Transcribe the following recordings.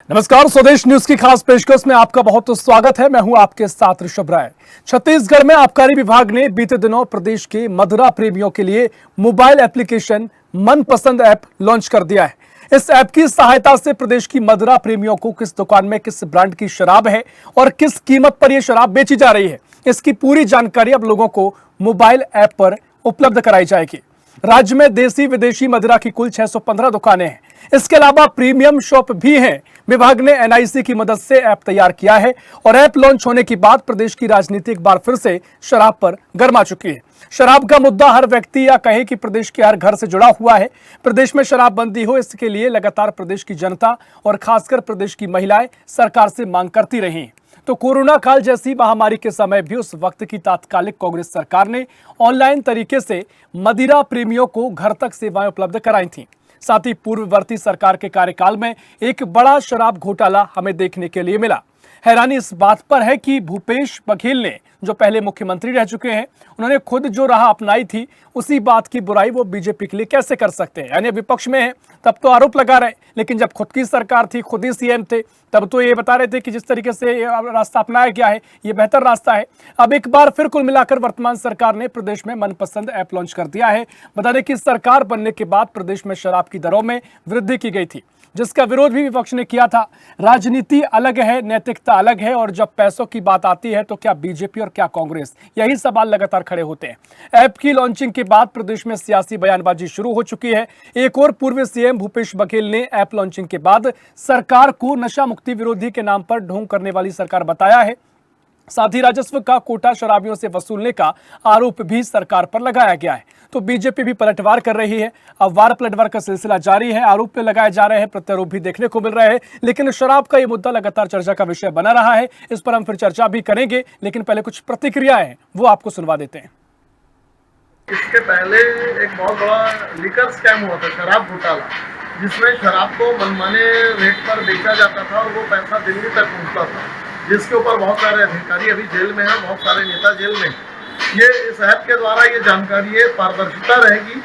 नमस्कार, स्वदेश न्यूज की खास पेशकश में आपका बहुत स्वागत है। मैं हूं आपके साथ ऋषभ राय। छत्तीसगढ़ में आबकारी विभाग ने बीते दिनों प्रदेश के मदिरा प्रेमियों के लिए मोबाइल एप्लीकेशन मनपसंद ऐप लॉन्च कर दिया है। इस ऐप की सहायता से प्रदेश की मदिरा प्रेमियों को किस दुकान में किस ब्रांड की शराब है और किस कीमत पर यह शराब बेची जा रही है, इसकी पूरी जानकारी अब लोगों को मोबाइल ऐप पर उपलब्ध कराई जाएगी। राज्य में देसी विदेशी मदिरा की कुल 615 दुकानें हैं। इसके अलावा प्रीमियम शॉप भी हैं। विभाग ने एनआईसी की मदद से ऐप तैयार किया है और ऐप लॉन्च होने के बाद प्रदेश की राजनीति एक बार फिर से शराब पर गर्मा चुकी है। शराब का मुद्दा हर व्यक्ति या कहे कि प्रदेश के हर घर से जुड़ा हुआ है। प्रदेश में शराबबंदी हो, इसके लिए लगातार प्रदेश की जनता और खासकर प्रदेश की महिलाएं सरकार से मांग करती रही। तो कोरोना काल जैसी महामारी के समय भी उस वक्त की तात्कालिक कांग्रेस सरकार ने ऑनलाइन तरीके से मदिरा प्रेमियों को घर तक सेवाएं उपलब्ध कराई थीं। साथ ही पूर्ववर्ती सरकार के कार्यकाल में एक बड़ा शराब घोटाला हमें देखने के लिए मिला। हैरानी इस बात पर है कि भूपेश बघेल ने, जो पहले मुख्यमंत्री रह चुके हैं, उन्होंने खुद जो राह अपनाई थी उसी बात की बुराई वो बीजेपी के लिए कैसे कर सकते हैं। यानी विपक्ष में है तब तो आरोप लगा रहे, लेकिन जब खुद की सरकार थी, खुद ही सीएम थे, तब तो ये बता रहे थे कि जिस तरीके से रास्ता अपनाया गया है ये बेहतर रास्ता है। अब एक बार फिर कुल मिलाकर वर्तमान सरकार ने प्रदेश में मनपसंद ऐप लॉन्च कर दिया है। बता दें कि सरकार बनने के बाद प्रदेश में शराब की दरों में वृद्धि की गई थी, जिसका विरोध भी विपक्ष ने किया था। राजनीति अलग है, नैतिकता अलग है, और जब पैसों की बात आती है तो क्या बीजेपी और क्या कांग्रेस, यही सवाल लगातार खड़े होते हैं। ऐप की लॉन्चिंग के बाद प्रदेश में सियासी बयानबाजी शुरू हो चुकी है। एक और पूर्व सीएम भूपेश बघेल ने ऐप लॉन्चिंग के बाद सरकार को नशा मुक्ति विरोधी के नाम पर ढोंग करने वाली सरकार बताया है। साथ ही राजस्व का कोटा शराबियों से वसूलने का आरोप भी सरकार पर लगाया गया है। तो बीजेपी भी पलटवार कर रही है। अब वार पलटवार का सिलसिला जारी है। आरोप पे लगाए जा रहे हैं, प्रत्यारोप भी देखने को मिल रहे हैं, लेकिन शराब का ये मुद्दा लगातार चर्चा का विषय बना रहा है। इस पर हम फिर चर्चा भी करेंगे, लेकिन पहले कुछ प्रतिक्रियाएं वो आपको सुनवा देते हैं। इसके पहले एक बहुत बड़ा लिकर स्कैम हुआ था, शराब घोटाला, जिसमें शराब को मनमाने रेट पर बेचा जाता था और वो पैसा दिल्ली तक पहुंचता था, जिसके ऊपर बहुत सारे अधिकारी अभी जेल में हैं, बहुत सारे नेता जेल में। ये इस ऐप के द्वारा ये जानकारी है, पारदर्शिता रहेगी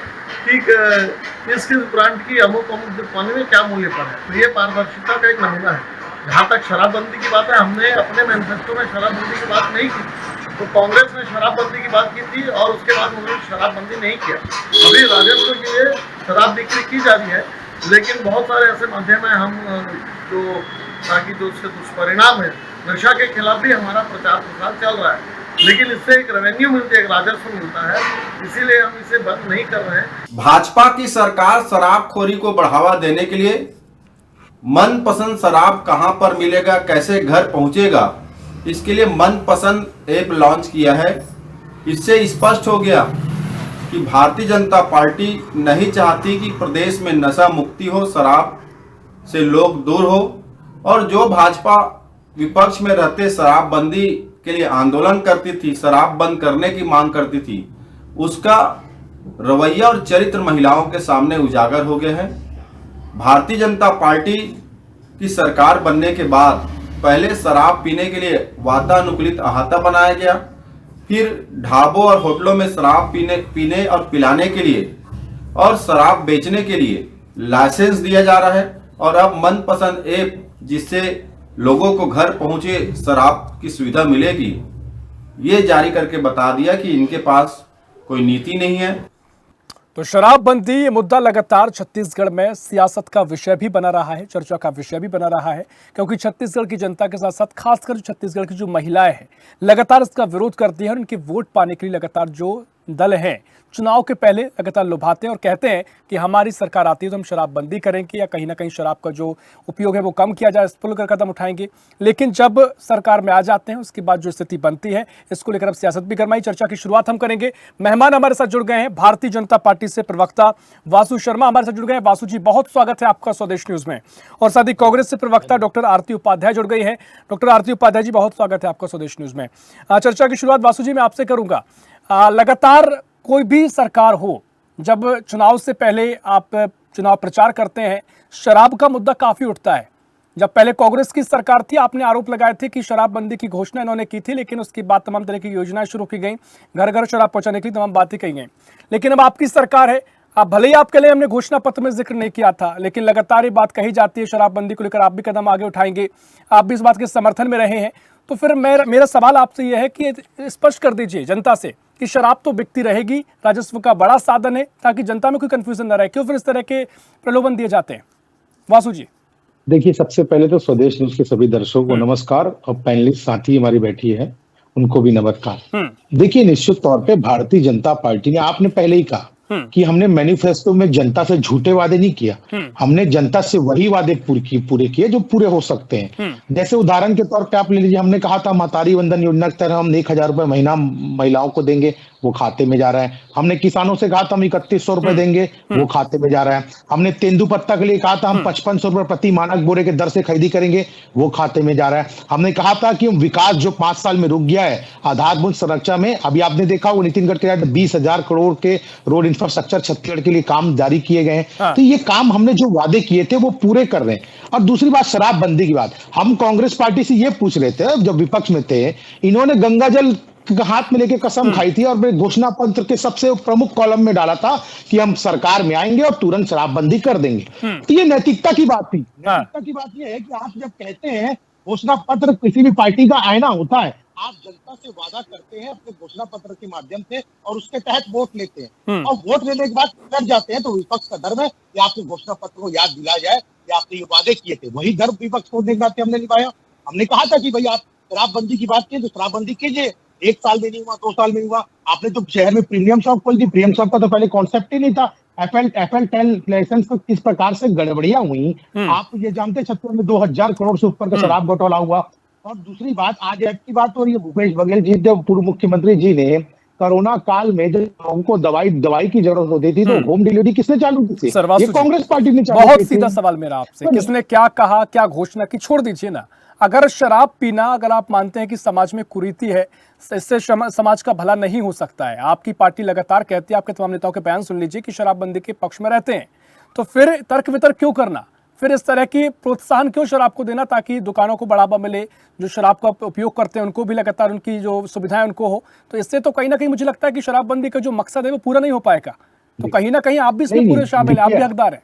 कि किस किस ब्रांड की अमुक दुकान में क्या मूल्य पर है। तो ये पारदर्शिता का एक नमूना है। जहाँ तक शराबबंदी की बात है, हमने अपने मैनिफेस्टो में शराबबंदी की बात नहीं की। तो कांग्रेस ने शराबबंदी की बात की थी और उसके बाद उन्होंने शराबबंदी नहीं किया। अभी राजस्व के लिए शराब बिक्री की जा रही है, लेकिन बहुत सारे ऐसे माध्यम हैं हम जो ताकि जो उसके दुष्परिणाम है, नशा के खिलाफ भी हमारा प्रचार प्रसार चल रहा है, लेकिन इससे एक रेवेन्यू मिलती है, एक राजस्व मिलता है, इसीलिए हम इसे बंद नहीं कर रहे हैं। भाजपा की सरकार शराबखोरी को बढ़ावा देने के लिए मनपसंद शराब कहां पर मिलेगा, कैसे घर पहुंचेगा, इसके लिए मनपसंद ऐप लॉन्च किया है। इससे स्पष्ट हो गया कि भारतीय जनता पार्टी नहीं चाहती कि प्रदेश में नशा मुक्ति हो, शराब से लोग दूर हो, और जो भाजपा विपक्ष में रहते शराबबंदी के लिए आंदोलन करती थी, शराब बंद करने की मांग करती थी, उसका रवैया और चरित्र महिलाओं के सामने उजागर हो गए हैं। भारतीय जनता पार्टी की सरकार बनने के बाद पहले शराब पीने के लिए वातानुकूलित अहाता बनाया गया, फिर ढाबों और होटलों में शराब पीने और पिलाने के लिए और शराब बेचने के लिए लाइसेंस दिया जा रहा है, और अब मनपसंद ऐप जिससे लोगों को घर पहुंचे शराब की सुविधा मिलेगी, ये जारी करके बता दिया कि इनके पास कोई नीति नहीं है। तो शराबबंदी ये मुद्दा लगातार छत्तीसगढ़ में सियासत का विषय भी बना रहा है, चर्चा का विषय भी बना रहा है, क्योंकि छत्तीसगढ़ की जनता के साथ साथ खासकर छत्तीसगढ़ की जो महिलाएं हैं लगातार इसका विरोध करती हैं, और उनके वोट पाने के लिए लगातार जो दल हैं चुनाव के पहले लगातार लुभाते हैं और कहते हैं कि हमारी सरकार आती है तो हम शराबबंदी करेंगे या कहीं ना कहीं शराब का जो उपयोग है वो कम किया जाए, इस पर लेकर कदम उठाएंगे। लेकिन जब सरकार में आ जाते हैं उसके बाद जो स्थिति बनती है, इसको लेकर अब सियासत भी गरमाई। चर्चा की शुरुआत हम करेंगे। मेहमान हमारे साथ जुड़ गए हैं, भारतीय जनता पार्टी से प्रवक्ता वासु शर्मा हमारे साथ जुड़ गए हैं। वासु जी, बहुत स्वागत है आपका स्वदेश न्यूज में। और साथ ही कांग्रेस से प्रवक्ता डॉक्टर आरती उपाध्याय जुड़ गई है। डॉक्टर आरती उपाध्याय जी, बहुत स्वागत है आपका स्वदेश न्यूज में। चर्चा की शुरुआत वासु जी मैं आपसे करूंगा। लगातार कोई भी सरकार हो, जब चुनाव से पहले आप चुनाव प्रचार करते हैं, शराब का मुद्दा काफी उठता है। जब पहले कांग्रेस की सरकार थी, आपने आरोप लगाए थे कि शराबबंदी की घोषणा इन्होंने की थी, लेकिन उसके बाद तमाम तरह की योजनाएं शुरू की गई, घर घर शराब पहुंचाने के लिए तमाम बातें कही गई। लेकिन अब आपकी सरकार है, आप भले ही आपके लिए हमने घोषणा पत्र में जिक्र नहीं किया था, लेकिन लगातार ये बात कही जाती है शराबबंदी को लेकर आप भी कदम आगे उठाएंगे, आप भी इस बात के समर्थन में रहे हैं। तो फिर मेरा सवाल आपसे यह है कि स्पष्ट कर दीजिए जनता से कि शराब तो बिकती रहेगी, राजस्व का बड़ा साधन है, ताकि जनता में कोई कंफ्यूजन न रहे। क्यों फिर इस तरह के प्रलोभन दिए जाते हैं? वासु जी। देखिए, सबसे पहले तो स्वदेश न्यूज के सभी दर्शकों को नमस्कार और पैनलिस्ट साथी हमारी बैठी है उनको भी नमस्कार। देखिए, निश्चित तौर पे भारतीय जनता पार्टी ने, आपने पहले ही कहा कि हमने मैनिफेस्टो में जनता से झूठे वादे नहीं किया, हमने जनता से वही वादे पूरे किए जो पूरे हो सकते हैं। जैसे उदाहरण के तौर पे आप ले लीजिए, हमने कहा था मातारी वंदन योजना के तहत हम 1,000 रुपए महीना महिलाओं को देंगे, वो खाते में जा रहा है। हमने किसानों से कहा था हम 3100 रुपए देंगे, वो खाते में जा रहा है। हमने तेंदुपत्ता के लिए कहा था हम 5500 रुपए प्रति मानक बोरे के दर से खरीदी करेंगे, वो खाते में जा रहा है। हमने कहा था कि विकास जो 5 साल में रुक गया है आधारभूत संरचना में, अभी आपने देखा वो नितिन गडकरी 20,000 करोड़ के रोड इंफ्रास्ट्रक्चर छत्तीसगढ़ के लिए काम जारी किए गए हैं। तो ये काम हमने जो वादे किए थे वो पूरे कर रहे हैं। और दूसरी बात, शराबबंदी की बात, हम कांग्रेस पार्टी से ये पूछ रहे थे जब विपक्ष में थे, इन्होंने गंगा जल हाथ में लेके कसम खाई थी और घोषणा पत्र के सबसे प्रमुख कॉलम में डाला था कि हम सरकार में आएंगे और तुरंत शराबबंदी कर देंगे। तो ये नैतिकता की बात थी। नैतिकता की बात ये है कि आप जब कहते हैं घोषणा पत्र किसी भी पार्टी का आईना होता है, आप जनता से वादा करते हैं अपने घोषणा पत्र के माध्यम से और उसके तहत वोट लेते हैं, और वोट लेने के बाद कर जाते हैं तो विपक्ष का डर है कि आपके घोषणा पत्र को याद दिलाया जाए कि आपने ये वादे किए थे। वही डर विपक्ष को देखना हमने निभाया। हमने कहा था कि भाई आप शराबबंदी की बात कीजिए तो शराबबंदी कीजिए, 1 साल में नहीं हुआ, 2 साल में हुआ। आपने तो शहर में प्रीमियम शॉप खोल दी, प्रीमियम शॉप का तो पहले कॉन्सेप्ट ही नहीं था। FL10 लाइसेंस पर किस प्रकार से गड़बड़ियां हुई आप ये जानते, छत्तीसगढ़ में 2000 करोड़ से ऊपर का शराब घोटाला हुआ। और दूसरी बात, आज ऐप की बात हो रही है, भूपेश बघेल जी जब पूर्व मुख्यमंत्री जी ने कोरोना काल में जब लोगों को दवाई की जरूरत होती थी तो होम डिलीवरी किसने चालू की थी? ये कांग्रेस पार्टी ने चालू की थी। बहुत सीधा सवाल मेरा आपसे, किसने क्या कहा, क्या घोषणा की, छोड़ दीजिए ना। अगर शराब पीना, अगर आप मानते हैं कि समाज में कुरीति है, इससे समाज का भला नहीं हो सकता है, आपकी पार्टी लगातार कहती है, आपके तमाम नेताओं के बयान सुन लीजिए कि शराबबंदी के पक्ष में रहते हैं, तो फिर तर्क वितर्क क्यों करना? फिर इस तरह की प्रोत्साहन क्यों शराब को देना, ताकि दुकानों को बढ़ावा मिले, जो शराब का उपयोग करते हैं उनको भी लगातार उनकी जो सुविधाएं उनको हो? तो इससे तो कहीं ना कहीं मुझे लगता है कि शराबबंदी का जो मकसद है वो पूरा नहीं हो पाएगा। तो कहीं ना कहीं आप भी इसमें पूरे शामिल हैं, आप भी हकदार हैं।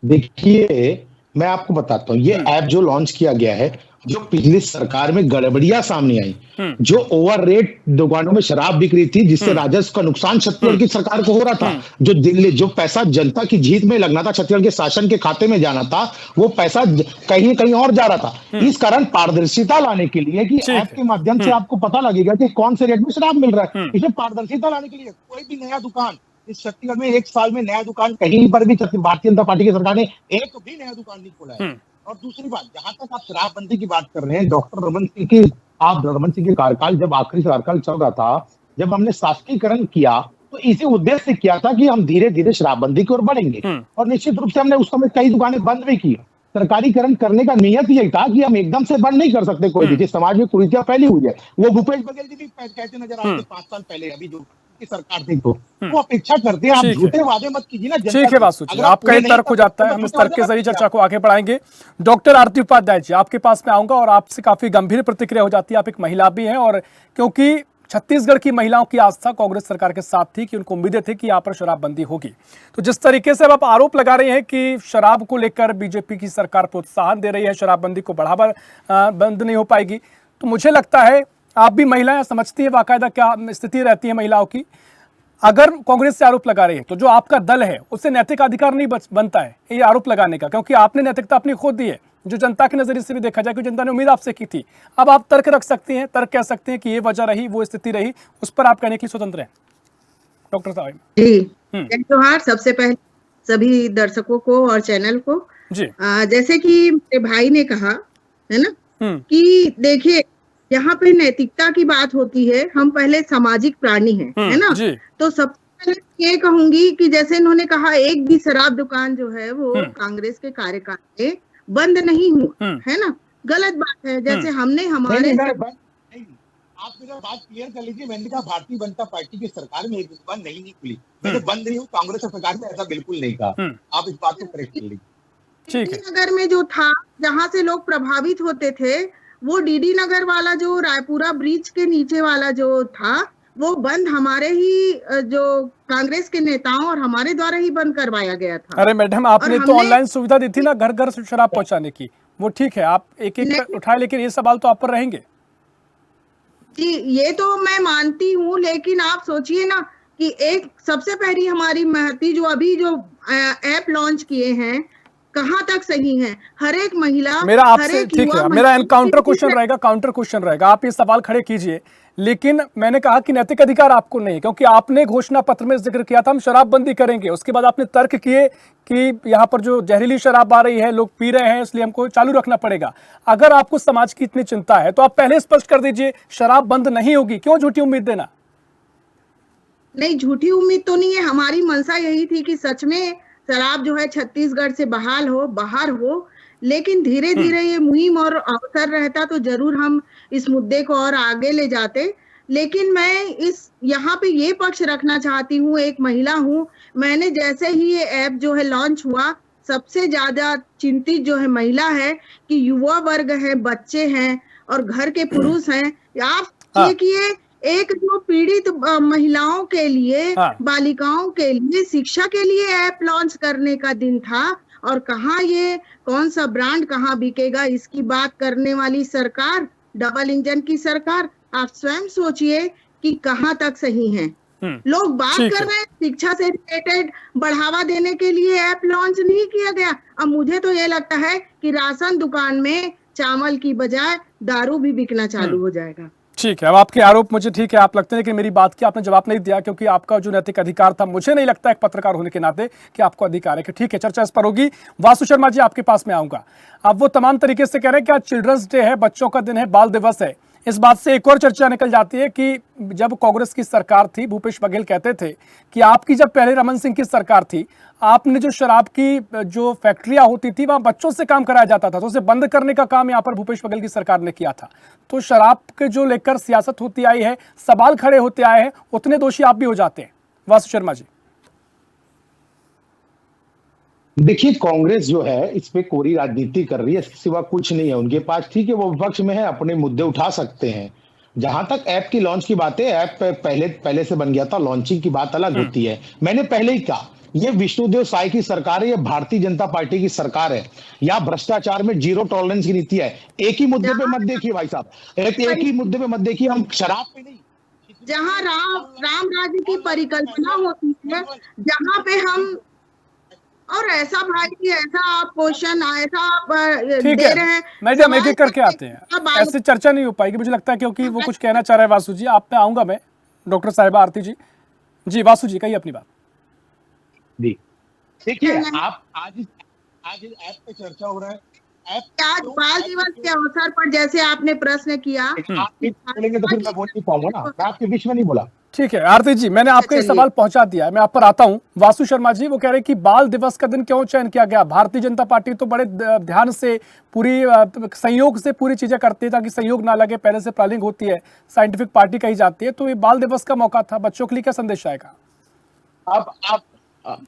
देखिए, मैं आपको बताता हूँ, ये ऐप जो लॉन्च किया गया है, जो पिछली सरकार में गड़बड़ियां सामने आई, जो ओवर रेट दुकानों में शराब बिक रही थी, जिससे राजस्व का नुकसान छत्तीसगढ़ की सरकार को हो रहा था, जो पैसा जनता की जीत में लगना था, छत्तीसगढ़ के शासन के खाते में जाना था, वो पैसा कहीं कहीं और जा रहा था। इस कारण पारदर्शिता लाने के लिए कि ऐप के माध्यम से आपको पता लगेगा कि कौन से रेट में शराब मिल रहा है, इसमें पारदर्शिता लाने के लिए कोई भी नया दुकान इस छत्तीसगढ़ में 1 साल में नया दुकान कहीं पर भी भारतीय जनता पार्टी की सरकार ने एक भी नया दुकान नहीं खोला है। और दूसरी बात, जहां तक आप शराबबंदी की बात कर रहे हैं, डॉक्टर रमन सिंह के कार्यकाल, जब आखिरी कार्यकाल चल रहा था, जब हमने शासकीकरण किया तो इसी उद्देश्य से किया था कि हम धीरे धीरे शराबबंदी की ओर बढ़ेंगे। और निश्चित रूप से हमने उस समय कई दुकानें बंद भी की। सरकारीकरण करने का नियत यही था कि हम एकदम से बंद नहीं कर सकते कोई भी, जिस समाज में कुरीतियां फैली हुई है। वो भूपेश बघेल जी भी कहते नजर आते 5 साल पहले, अभी जो की सरकार थी, तो वो अपेक्षा करते हैं आप झूठे वादे मत कीजिए ना। ठीक है वासु जी, आपका ये तर्क हो जाता है, हम इस तर्क के जरिए चर्चा को आगे बढ़ाएंगे। डॉक्टर आरती उपाध्याय जी, आपके पास मैं आऊंगा और आपसे काफी गंभीर प्रतिक्रिया हो जाती है। आप एक महिला भी हैं, और क्योंकि छत्तीसगढ़ की महिलाओं की आस्था कांग्रेस सरकार के साथ थी कि उनको उम्मीदें थी कि यहाँ पर शराबबंदी होगी, तो जिस तरीके से अब आप आरोप लगा रहे हैं कि शराब को लेकर बीजेपी की सरकार प्रोत्साहन दे रही है, शराबबंदी को बढ़ावा बंद नहीं हो पाएगी, तो मुझे लगता है आप भी महिलाएं समझती है बाकायदा क्या स्थिति रहती है महिलाओं की। अगर कांग्रेस से आरोप लगा रही है तो जो आपका दल है उससे नैतिक अधिकार नहीं बनता है ये आरोप लगाने का, क्योंकि आपने नैतिकता अपनी खो दी है, जो जनता के नजरिए से भी देखा जाए, क्योंकि जनता ने उम्मीद आपसे की थी। अब आप तर्क रख सकती हैं, तर्क कह सकते हैं कि ये वजह रही, वो स्थिति रही, उस पर आप कहने के लिए स्वतंत्र हैं। डॉक्टर साहब जी, जोहार सबसे पहले सभी दर्शकों को और चैनल को जी। जैसे कि मेरे भाई ने कहा है ना कि देखिए यहाँ पे नैतिकता की बात होती है, हम पहले सामाजिक प्राणी हैं, है ना। तो सबसे पहले ये कहूंगी कि जैसे इन्होंने कहा एक भी शराब दुकान जो है वो कांग्रेस के कार्यकाल में बंद नहीं हुआ, है ना, गलत बात है। जैसे हमने हमारे आप मेरा बात क्लियर कर लीजिए, मैंने कहा भारतीय जनता पार्टी की सरकार में एक दुकान नहीं खुली, मैंने बंद नहीं हुई, कांग्रेस सरकार में ऐसा बिल्कुल नहीं कहा। आप इस बात को करेक्ट कर लीजिए। ठीक है, नगर में जो था जहाँ से लोग प्रभावित होते थे, वो डीडी नगर वाला जो रायपुरा ब्रिज के नीचे वाला जो था, वो बंद हमारे ही जो कांग्रेस के नेताओं और हमारे द्वारा ही बंद करवाया गया था। अरे मैडम, आपने तो ऑनलाइन सुविधा दी थी ना घर घर से शराब पहुंचाने की, वो ठीक है, आप एक एक उठाए, लेकिन ये सवाल तो आप पर रहेंगे। जी, ये तो मैं मानती हूँ, लेकिन आप सोचिए ना कि एक सबसे पहली हमारी महती जो अभी जो ऐप लॉन्च किए हैं, कहाँ तक सही है? हर एक महिला, मेरा आपसे ठीक है, मेरा काउंटर क्वेश्चन रहेगा, आप ये सवाल खड़े कीजिए, लेकिन मैंने कहा कि नैतिक अधिकार आपको नहीं, क्योंकि आपने घोषणा पत्र में जिक्र किया था हम शराबबंदी करेंगे, उसके बाद आपने तर्क किए कि यहाँ पर जो जहरीली शराब आ रही है, लोग पी रहे हैं, इसलिए हमको चालू रखना पड़ेगा। अगर आपको समाज की इतनी चिंता है तो आप पहले स्पष्ट कर दीजिए शराब बंद नहीं होगी, क्यों झूठी उम्मीद देना? नहीं, झूठी उम्मीद तो नहीं है, हमारी मंशा यही थी कि सच में शराब जो है छत्तीसगढ़ से बाहर हो, लेकिन धीरे धीरे ये मुहिम और अवसर रहता तो जरूर हम इस मुद्दे को और आगे ले जाते। लेकिन मैं इस यहाँ पे ये पक्ष रखना चाहती हूँ, एक महिला हूँ, मैंने जैसे ही ये ऐप जो है लॉन्च हुआ, सबसे ज्यादा चिंतित जो है महिला है कि युवा वर्ग है, बच्चे हैं और घर के पुरुष हैं। आप ये कि एक जो पीड़ित महिलाओं के लिए, बालिकाओं के लिए, शिक्षा के लिए ऐप लॉन्च करने का दिन था, और कहाँ ये कौन सा ब्रांड कहाँ बिकेगा इसकी बात करने वाली सरकार, डबल इंजन की सरकार, आप स्वयं सोचिए कि कहाँ तक सही है। लोग बात कर रहे हैं शिक्षा से रिलेटेड बढ़ावा देने के लिए ऐप लॉन्च नहीं किया गया। अब मुझे तो ये लगता है कि राशन दुकान में चावल की बजाय दारू भी बिकना चालू हो जाएगा। ठीक है, अब आपके आरोप मुझे ठीक है आप लगते हैं, लेकिन मेरी बात की आपने जवाब नहीं दिया, क्योंकि आपका जो नैतिक अधिकार था, मुझे नहीं लगता एक पत्रकार होने के नाते कि आपको अधिकार है कि ठीक है चर्चा इस पर होगी। वासु शर्मा जी, आपके पास में आऊंगा। आप वो तमाम तरीके से कह रहे हैं कि आज चिल्ड्रंस डे है, बच्चों का दिन है, बाल दिवस है। इस बात से एक और चर्चा निकल जाती है कि जब कांग्रेस की सरकार थी, भूपेश बघेल कहते थे कि आपकी जब पहले रमन सिंह की सरकार थी, आपने जो शराब की जो फैक्ट्रियां होती थी वहां बच्चों से काम कराया जाता था, तो उसे बंद करने का काम यहां पर भूपेश बघेल की सरकार ने किया था। तो शराब के जो लेकर सियासत होती आई है, सवाल खड़े होते आए हैं, उतने दोषी आप भी हो जाते हैं। वासु शर्मा जी, देखिए कांग्रेस जो है इस पे कोरी राजनीति कर रही है, इसके सिवा कुछ नहीं है उनके पास। ठीक है, वो विपक्ष में है, अपने मुद्दे उठा सकते हैं। जहां तक ऐप की लॉन्च की बात है, ऐप पहले से बन गया था, लॉन्चिंग की बात अलग होती है। मैंने पहले ही कहा, ये विष्णुदेव साय की सरकार है, ये भारतीय जनता पार्टी की सरकार है। या भ्रष्टाचार में जीरो टॉलरेंस की नीति है। एक ही मुद्दे पे मत देखिए भाई साहब, एक ही मुद्दे पे मत देखिए, हम शराब पे नहीं, जहाँ राम राज्य की परिकल्पना होती है, जहाँ पे हम, और ऐसा भाई ऐसा आप क्वेश्चन ऐसा आप दे रहे हैं, मैडम एक एक करके आते हैं, ऐसे चर्चा नहीं हो पाएगी मुझे लगता है, क्योंकि वो कुछ कहना चाह रहे हैं। वासु जी, आप पे आऊंगा मैं, डॉक्टर साहिबा आरती जी। जी वासु जी, कहिए अपनी बात। देखिए आप आज ऐप पे चर्चा हो रहा है, आज बाल दिवस के अवसर पर जैसे आपने प्रश्न किया, आप बोलेंगे तो फिर मैं बोल नहीं पाऊंगा ना, मैं आपके बीच में नहीं बोला। ठीक है आरती जी, मैंने आपका सवाल पहुंचा दिया है, मैं आप पर आता हूं। वासु शर्मा जी, वो कह रहे हैं कि बाल दिवस का दिन क्यों चयन किया गया? भारतीय जनता पार्टी तो बड़े ध्यान से पूरी संयोग से पूरी चीजें करती है ताकि संयोग ना लगे, पहले से प्लानिंग होती है, साइंटिफिक पार्टी कही जाती है, तो ये बाल दिवस का मौका था, बच्चों के लिए क्या संदेश आएगा? आप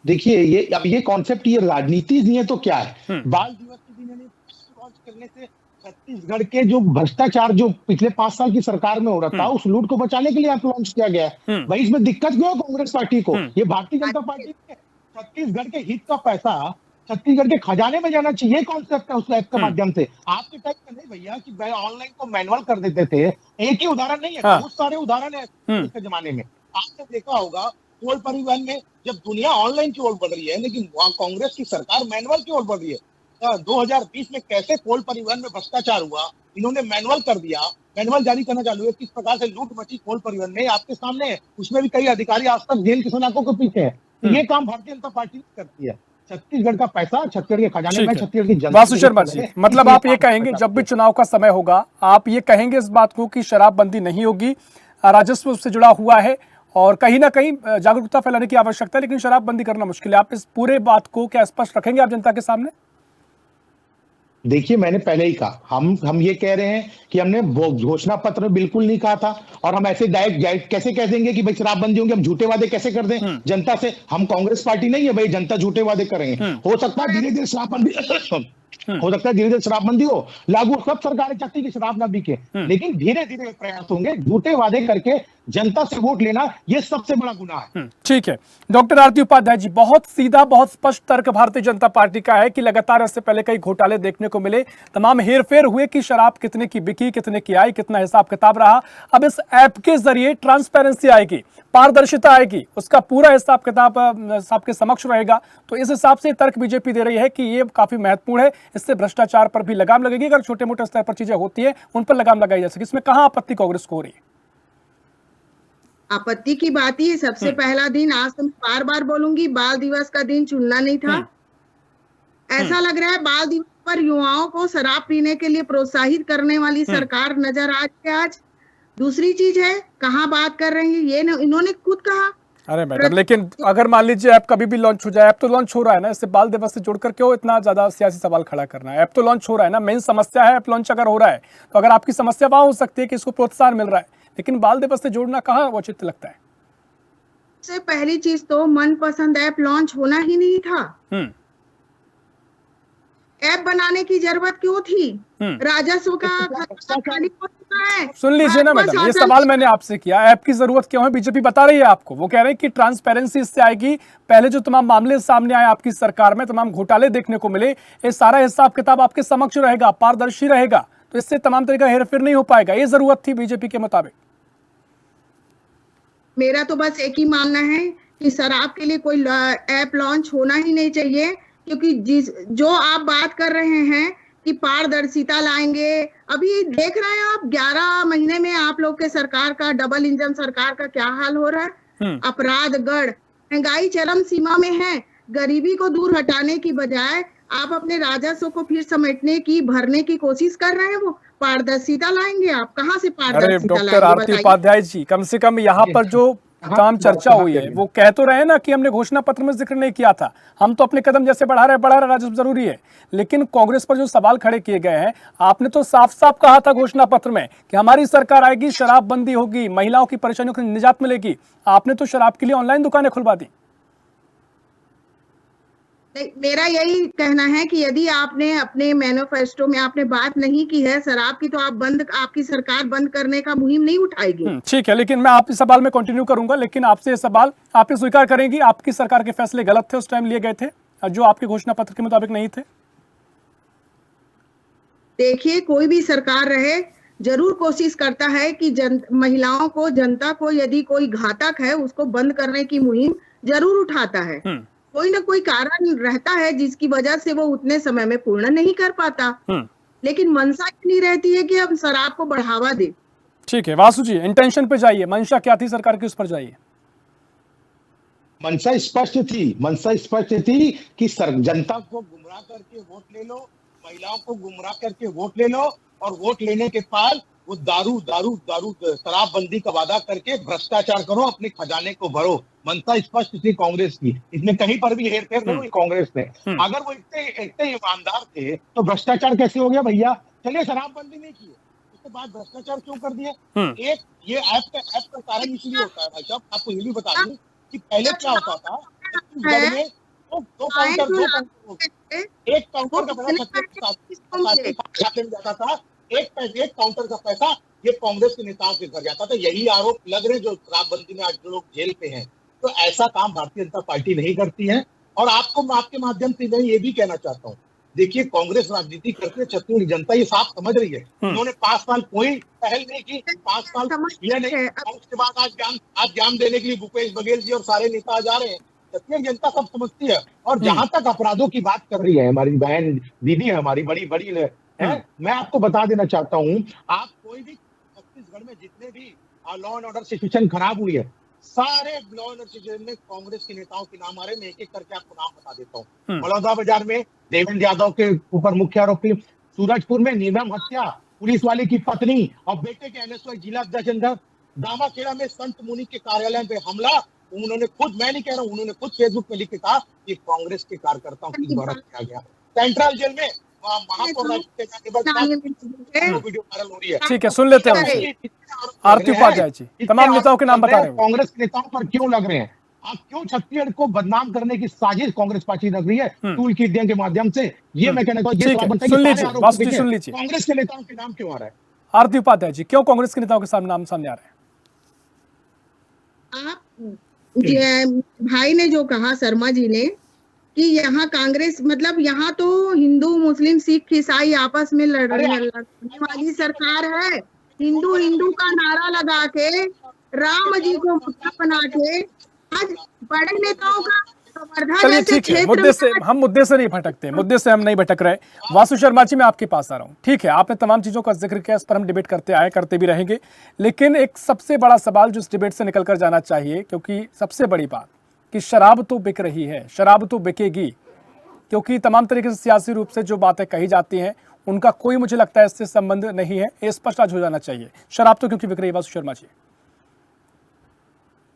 देखिए, ये कॉन्सेप्ट, ये राजनीति नहीं है तो क्या है? बाल दिवस के दिन लॉन्च करने से छत्तीसगढ़ के जो भ्रष्टाचार जो पिछले 5 साल की सरकार में हो रहा था, उस लूट को बचाने के लिए आप लॉन्च किया गया है भाई। इसमें दिक्कत क्यों है कांग्रेस पार्टी को? ये भारतीय जनता पार्टी के छत्तीसगढ़ के हित का पैसा छत्तीसगढ़ के खजाने में जाना चाहिए। कॉन्सेप्ट है उस ऐप के माध्यम से। आपके टाइप का नहीं भैया कि ऑनलाइन को मैनुअल कर देते थे। एक ही उदाहरण नहीं है, बहुत सारे उदाहरण है इसके जमाने में। आपने देखा होगा टोल परिवहन में जब दुनिया ऑनलाइन की ओर बढ़ रही है, लेकिन वहां कांग्रेस की सरकार मैनुअल की ओर बढ़ रही है। 2020 में कैसे टोल परिवहन में भ्रष्टाचार हुआ, इन्होंने मैनुअल कर दिया, मैनुअल जारी करना चालू है। किस प्रकार से लूट मची टोल परिवहन में आपके सामने है। उसमें भी कई अधिकारी आज तक जेल की सलाखों के पीछे है। ये काम भारतीय जनता पार्टी करती है। छत्तीसगढ़ का पैसा छत्तीसगढ़ के खजाने में, छत्तीसगढ़ की जनता। वासु शर्मा जी, मतलब आप ये कहेंगे जब भी चुनाव का समय होगा, आप ये कहेंगे इस बात को कि शराबबंदी नहीं होगी, राजस्व उससे जुड़ा हुआ है और कहीं ना कहीं जागरूकता फैलाने की आवश्यकता है, लेकिन शराबबंदी करना मुश्किल है। आप इस पूरे बात को क्या स्पष्ट रखेंगे आप जनता के सामने? देखिए, मैंने पहले ही कहा, हम ये कह रहे हैं कि हमने घोषणा पत्र में बिल्कुल नहीं कहा था, और हम ऐसे डायरेक्ट कैसे कह देंगे कि भाई शराबबंदी होंगी? हम झूठे वादे कैसे कर दें जनता से? हम कांग्रेस पार्टी नहीं है भाई जनता झूठे वादे करेंगे। हो सकता है धीरे धीरे शराबबंदी हो सकता है धीरे धीरे शराबबंदी हो, लागू सब सरकारें चाहती है कि शराब ना बिके, लेकिन धीरे धीरे प्रयास होंगे। झूठे वादे करके जनता से वोट लेना ये सबसे बड़ा गुनाह है। ठीक है डॉक्टर आरती उपाध्याय जी, बहुत सीधा बहुत स्पष्ट तर्क भारतीय जनता पार्टी का है कि लगातार इससे पहले कई घोटाले देखने को मिले, तमाम हेरफेर हुए कि शराब कितने की बिकी, कितने की आई, कितना हिसाब किताब रहा। अब इस ऐप के जरिए ट्रांसपेरेंसी आएगी, पारदर्शिता आएगी, उसका पूरा हिसाब किताब सबके समक्ष रहेगा। तो इस हिसाब से तर्क बीजेपी दे रही है कि ये काफी महत्वपूर्ण है, इससे भ्रष्टाचार पर भी लगाम लगेगी। अगर छोटे मोटे स्तर पर चीजें होती है उन पर लगाम लगाई जा सके, इसमें कहां आपत्ति कांग्रेस को हो रही है? आपत्ति की बात ही है। सबसे पहला दिन, आज तो बार बार बोलूंगी, बाल दिवस का दिन चुनना नहीं था। ऐसा लग रहा है बाल दिवस पर युवाओं को शराब पीने के लिए प्रोत्साहित करने वाली सरकार नजर आ रही है आज। दूसरी चीज है, कहाँ बात कर रहे हैं ये इन्होंने खुद कहा। अरे मैडम, लेकिन अगर मान लीजिए ऐप कभी भी लॉन्च हो जाए, ऐप तो लॉन्च हो रहा है ना, इससे बाल दिवस से जोड़कर क्यों इतना ज्यादा सियासी सवाल खड़ा करना है? ऐप तो लॉन्च हो रहा है ना, मेन समस्या है ऐप लॉन्च अगर हो रहा है तो अगर आपकी समस्या वहां हो सकती है कि इसको प्रोत्साहन मिल रहा है, लेकिन बाल दिवस से जोड़ना कहाँ उचित लगता है? सबसे पहली चीज तो मनपसंद ऐप लॉन्च होना ही नहीं था। ऐप बनाने की जरूरत क्यों थी? राजस्व का खर्चा खाली हो चुका है। सुन लीजिए ना मैडम, ये सवाल मैंने आपसे किया, ऐप की जरूरत क्यों है? बीजेपी बता रही है आपको, वो कह रहे हैं कि ट्रांसपेरेंसी इससे आएगी। पहले जो तमाम मामले सामने आए आपकी सरकार में, तमाम घोटाले देखने को मिले, ये सारा हिसाब किताब आपके समक्ष रहेगा, पारदर्शी रहेगा, तो इससे तमाम तरह का हेरफेर नहीं हो पाएगा। ये जरूरत थी बीजेपी के मुताबिक। मेरा तो बस एक ही मानना है कि शराब के लिए कोई ऐप लॉन्च होना ही नहीं चाहिए, क्योंकि जो आप बात कर रहे हैं कि पारदर्शिता लाएंगे, अभी देख रहे हैं आप 11 महीने में आप लोग के सरकार का, डबल इंजन सरकार का क्या हाल हो रहा है। अपराध गढ़, महंगाई चरम सीमा में है। गरीबी को दूर हटाने की बजाय आप अपने राजस्व को फिर समेटने की, भरने की कोशिश कर रहे हैं। वो पारदर्शिता लाएंगे आप? कहाँ से पारदर्शिता लाएंगे? डॉक्टर आरती उपाध्याय जी, कम से कम यहाँ पर जो काम चर्चा हुई है वो कह तो रहे हैं ना कि हमने घोषणा पत्र में जिक्र नहीं किया था, हम तो अपने कदम जैसे बढ़ा रहे, राजस्व जरूरी है। लेकिन कांग्रेस पर जो सवाल खड़े किए गए हैं, आपने तो साफ साफ कहा था घोषणा पत्र में कि हमारी सरकार आएगी, शराबबंदी होगी, महिलाओं की परेशानियों को निजात मिलेगी। आपने तो शराब के लिए ऑनलाइन दुकानें खुलवा दी। मेरा यही कहना है कि यदि आपने अपने मैनिफेस्टो में आपने बात नहीं की है शराब की, तो आपकी सरकार बंद करने का मुहिम नहीं उठाएगी। ठीक है, लेकिन मैं आपके सवाल में कंटिन्यू करूंगा, लेकिन आपसे ये सवाल, आप ये स्वीकार करेंगी आपकी सरकार के फैसले गलत थे, उस टाइम लिए गए थे जो आपके घोषणा पत्र के मुताबिक नहीं थे? देखिए, कोई भी सरकार रहे जरूर कोशिश करता है कि महिलाओं को, जनता को यदि कोई घातक है उसको बंद करने की मुहिम जरूर उठाता है। कोई ना कोई कारण रहता है जिसकी वजह से वो उतने समय में पूर्ण नहीं कर पाता, लेकिन मंशा नहीं रहती है कि हम शराब को बढ़ावा दें। ठीक है, वासु जी इंटेंशन पे जाइए, मंशा क्या थी सरकार की, उस पर जाइए। मंशा स्पष्ट थी कि जनता को गुमराह करके वोट ले लो, महिलाओं को गुमराह करके वोट ले लो, और वोट लेने के बाद वो दारू शराबबंदी का वादा करके भ्रष्टाचार करो, अपने खजाने को भरो। मंशा स्पष्ट थी कांग्रेस की, इसमें कहीं पर भी हेरफेर नहीं हुई कांग्रेस ने। अगर वो इतने ईमानदार थे तो भ्रष्टाचार कैसे हो गया भैया? चलिए शराबबंदी नहीं की, उसके बाद भ्रष्टाचार क्यों कर दिए? एक ये ऐप का कारण इसलिए होता है भाई साहब, आपको ये भी बता दूं कि पहले क्या होता था, छत्तीसगढ़ में दो काउंटर, एक काउंटर का पैसा जाता था, एक काउंटर का पैसा ये कांग्रेस के नेताओं के घर जाता था। यही आरोप लग रहे जो शराबबंदी में आज जो लोग जेल पे हैं। तो ऐसा काम भारतीय जनता पार्टी नहीं करती है। और आपको मैं आपके माध्यम से मैं ये भी कहना चाहता हूँ, देखिए कांग्रेस राजनीति करती है, छत्तीसगढ़ जनता ये साफ समझ रही है। उन्होंने 5 साल कोई पहल नहीं की, 5 साल ये नहीं, उसके बाद आज ज्ञान देने के लिए भूपेश बघेल जी और सारे नेता जा रहे हैं। छत्तीसगढ़ जनता सब समझती है। और जहां तक अपराधों की बात कर रही है हमारी बहन दीदी है, हमारी बड़ी है, मैं आपको बता देना चाहता हूं, आप कोई भी छत्तीसगढ़ में जितने भी लॉ एंड ऑर्डर सिचुएशन खराब हुई है, सारे लॉ एंड ऑर्डर सिचुएशन में कांग्रेस के नेताओं के नाम आ रहे हैं। मैं एक एक करके आपको नाम बता देता हूँ। बड़ौदा बाजार में देवेंद्र यादव के ऊपर मुख्य आरोपी, सूरजपुर में निर्मम हत्या, पुलिस वाले की पत्नी और बेटे के एनएसवाई जिला अध्यक्ष अंदर, दामाखेड़ा में संत मुनि के कार्यालय पे हमला, उन्होंने खुद, मैं नहीं कह रहा हूं, उन्होंने खुद फेसबुक पे लिख के कहा कि कांग्रेस के कार्यकर्ताओं की द्वारा किया गया। सेंट्रल जेल में वीडियो वायरल हो रही है। ठीक है, सुन लेते हैं आरती उपाध्याय जी, तमाम नेताओं के नाम बता रहे हैं। कांग्रेस के नेताओं पर क्यों लग रहे हैं? आप क्यों छत्तीसगढ़ को बदनाम करने की साजिश कांग्रेस पार्टी रख रही है टूल किट के माध्यम से? ये मैं कहना चाहता हूँ, ये बनता है कि सारे आरोप सुन लीजिए कांग्रेस के नेताओं के नाम क्यों आ रहा है? आरती उपाध्याय जी, क्यों कांग्रेस के नेताओं के नाम सामने आ रहे हैं? आप भाई ने जो कहा, शर्मा जी ने, कि यहाँ कांग्रेस मतलब यहाँ तो हिंदू मुस्लिम सिख ईसाई आपस में लड़ने वाली सरकार है। हिंदू हिंदू का नारा लगा के, राम जी को मुद्दा बना के आज बड़े नेताओं का चलिए ठीक है, मुद्दे से नहीं भटकते, मुद्दे से हम नहीं भटक रहे। वासु शर्मा जी, मैं आपके पास आ रहा हूँ। ठीक है, आपने तमाम चीजों का जिक्र किया, इस पर हम डिबेट करते आए, करते भी रहेंगे। लेकिन एक सबसे बड़ा सवाल जो इस डिबेट से निकल कर जाना चाहिए, क्योंकि सबसे बड़ी बात कि शराब तो बिक रही है, शराब तो बिकेगी, क्योंकि तमाम तरीके से सियासी रूप से जो बातें कही जाती हैं उनका कोई, मुझे लगता है, इससे संबंध नहीं है। ये स्पष्ट आज हो जाना चाहिए। शराब तो क्योंकि बिक रही है, वासु शर्मा जी।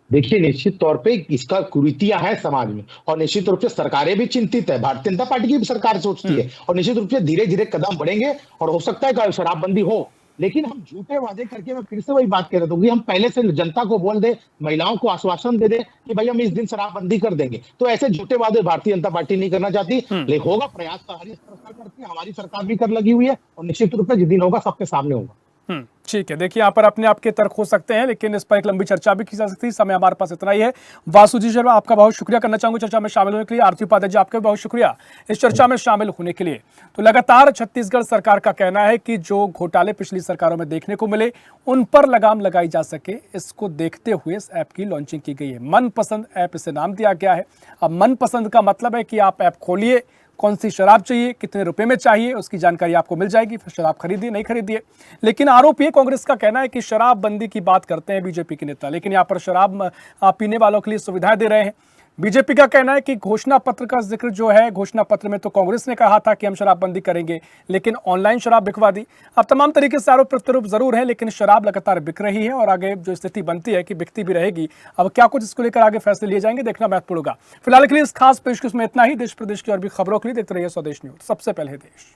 देखिए, निश्चित तौर पे इसका कुरीतियां है समाज में, और निश्चित रूप से सरकारें भी चिंतित है। भारतीय जनता पार्टी की भी सरकार सोचती है, और निश्चित रूप से धीरे धीरे कदम बढ़ेंगे और हो सकता है कि शराबबंदी हो। लेकिन हम झूठे वादे करके, मैं फिर से वही बात कह रहा हूँ कि हम पहले से जनता को बोल दे, महिलाओं को आश्वासन दे दे कि भाई हम इस दिन शराबबंदी कर देंगे, तो ऐसे झूठे वादे भारतीय जनता पार्टी नहीं करना चाहती। लेकिन होगा प्रयास तो हमारी सरकार करती है, हमारी सरकार भी कर लगी हुई है, और निश्चित रूप से जिस दिन होगा सबके सामने होगा। ठीक है, देखिए यहाँ पर अपने आपके तर्क हो सकते हैं, लेकिन इस पर एक लंबी चर्चा भी की जा सकती है। समय हमारे पास इतना ही है। वासु जी शर्मा, आपका बहुत शुक्रिया करना चाहूंगा चर्चा में शामिल होने के लिए। आरती उपाध्याय जी, आपका भी बहुत शुक्रिया इस चर्चा में शामिल होने के लिए। तो लगातार छत्तीसगढ़ सरकार का कहना है कि जो घोटाले पिछली सरकारों में देखने को मिले, उन पर लगाम लगाई जा सके, इसको देखते हुए इस ऐप की लॉन्चिंग की गई है। मनपसंद ऐप इसे नाम दिया गया है। अब मनपसंद का मतलब है कि आप ऐप खोलिए, कौन सी शराब चाहिए, कितने रुपए में चाहिए, उसकी जानकारी आपको मिल जाएगी, फिर शराब खरीदिए, नहीं खरीदिए। लेकिन आरोप ये कांग्रेस का कहना है कि शराब बंदी की बात करते हैं बीजेपी के नेता, लेकिन यहाँ पर शराब पीने वालों के लिए सुविधाएं दे रहे हैं। बीजेपी का कहना है कि घोषणा पत्र का जिक्र जो है, घोषणा पत्र में तो कांग्रेस ने कहा था कि हम शराबबंदी करेंगे, लेकिन ऑनलाइन शराब बिकवा दी। अब तमाम तरीके से आरोप प्रत्यारोप जरूर है, लेकिन शराब लगातार बिक रही है और आगे जो स्थिति बनती है कि बिकती भी रहेगी। अब क्या कुछ इसको लेकर आगे फैसले लिए जाएंगे, देखना महत्वपूर्ण होगा। फिलहाल के लिए इस खास पेशकश में इतना ही। देश प्रदेश की और भी खबरों के लिए देखते रहिए स्वदेश न्यूज, सबसे पहले देश।